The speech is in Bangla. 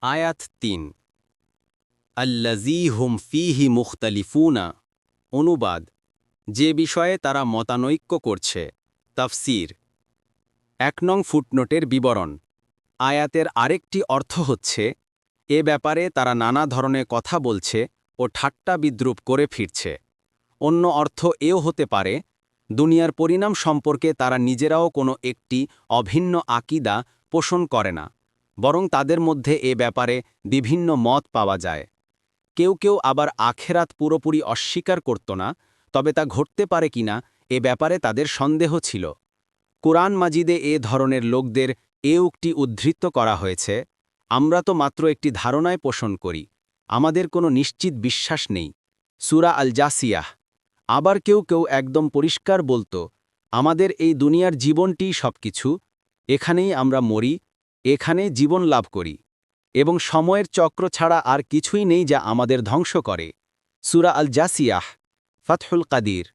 আয়াত ৩ আল্লাযী হুম ফীহি মুখতালিফুনা অনুবাদ যে বিষয়ে তারা মতানৈক্য করছে তাফসীর ১ নং ফুটনোটের বিবরণ আয়াতের আরেকটি অর্থ হচ্ছে এ ব্যাপারে তারা নানা ধরনের কথা বলছে ও ঠাট্টা বিদ্রূপ করে ফিরছে অন্য অর্থ এও হতে পারে দুনিয়ার পরিণাম সম্পর্কে তারা নিজেরাও কোনো একটি অভিন্ন আকিদা পোষণ করে না বরং তাদের মধ্যে এ ব্যাপারে বিভিন্ন মত পাওয়া যায় কেউ কেউ আবার আখেরাত পুরোপুরি অস্বীকার করত না তবে তা ঘটতে পারে কিনা এ ব্যাপারে তাদের সন্দেহ ছিল কুরআন মাজিদে এ ধরনের লোকদের এ উক্তি উদ্ধৃত করা হয়েছে আমরা তো মাত্র একটি ধারণায় পোষণ করি আমাদের কোনো নিশ্চিত বিশ্বাস নেই সূরা আল জাসিয়াহ আবার কেউ কেউ একদম পরিষ্কার বলতো আমাদের এই দুনিয়ার জীবনটিই সবকিছু এখানেই আমরা মরি এখানে জীবন লাভ করি এবং সময়ের চক্র ছাড়া আর কিছুই নেই যা আমাদের ধ্বংস করে সূরা আল জাসিয়াহ ফাতহুল কাদির